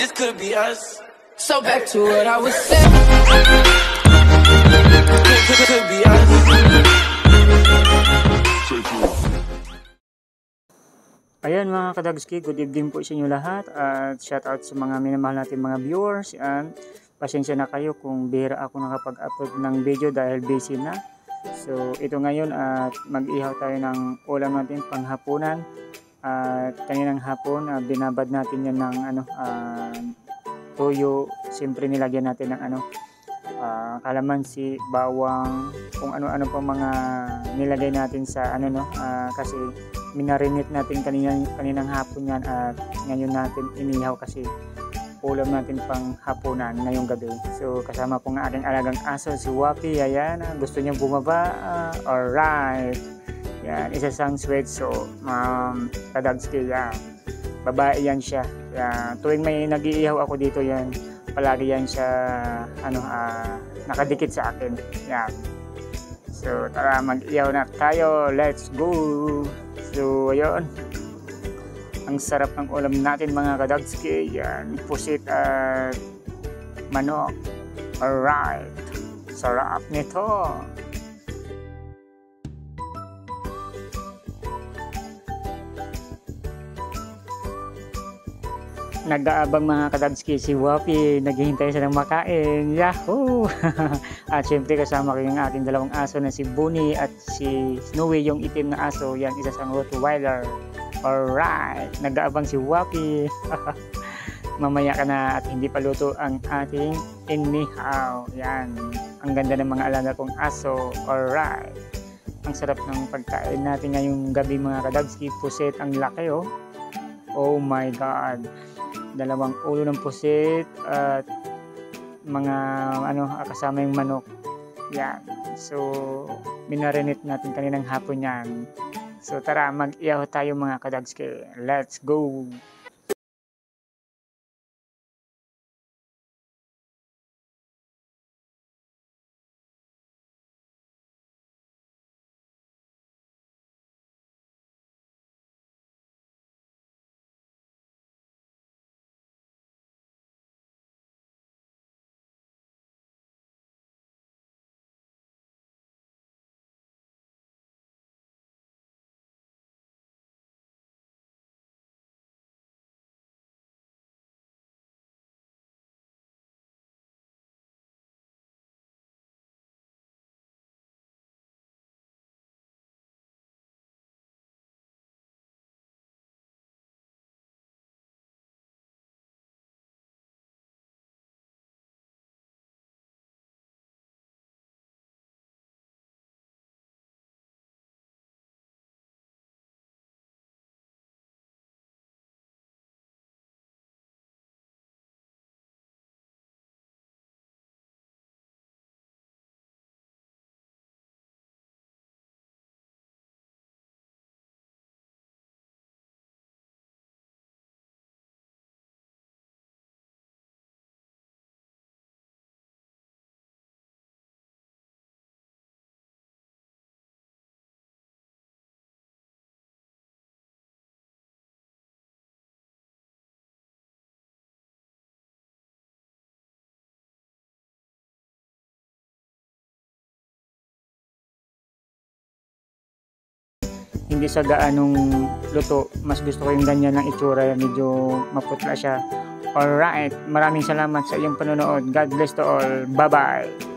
This could be us. So back to what I was saying. Could be us. Ayan mga kadagski, good evening po sa inyo lahat at shout out sa mga minamahal natin mga viewers, and pasensya na kayo kung bihira ako nakapag-upload ng video dahil busy na. So ito ngayon at mag-ihaw tayo ng ulam natin panghapunan, at kaninang hapon binabad natin yan ng toyo. Siyempre nilagyan natin ng kalamansi, bawang, kung ano-ano pa mga nilagay natin sa kasi minarinate natin kaninang hapon yan at ngayon natin inihaw kasi ulam natin pang hapunan ngayong gabi. So kasama po ng aking alagang aso si Wapi. Ayan, gusto niyang bumaba. Alright, yan, isa sang sweat. So kadagski, yan, babae yan siya. Tuwing may nag-iihaw ako dito, yan palagi yan siya nakadikit sa akin. Yan. So tara, mag-ihaw na tayo, let's go. So ayun, ang sarap ng ulam natin mga kadagski. Yan, pusit at manok. Alright, sarap nito. Nag-aabang mga kadagski si Wapi, naghihintay siya ng makain. Yahoo! At syempre kasama ko yung aking dalawang aso na si Bunny at si Snowy, yung itim na aso. Yan, isa sang Rottweiler. Alright, nag-aabang si Wapi. Mamaya ka na at hindi pa luto ang ating inihaw. Yan, ang ganda ng mga alaga kong aso. Alright, ang sarap ng pagkain natin ngayong gabi mga kadagski. Puset ang laki, oh. Oh my God, dalawang ulo ng pusit at mga kasama yung manok. Yan, so minarinate natin kaninang hapon yan. So tara, mag-ihaw tayo mga kadagski, let's go. Hindi sa gaanong luto, mas gusto ko yung ganyan ng itsura, medyo maputla siya. Alright, maraming salamat sa iyong panonood. God bless to all. Bye bye.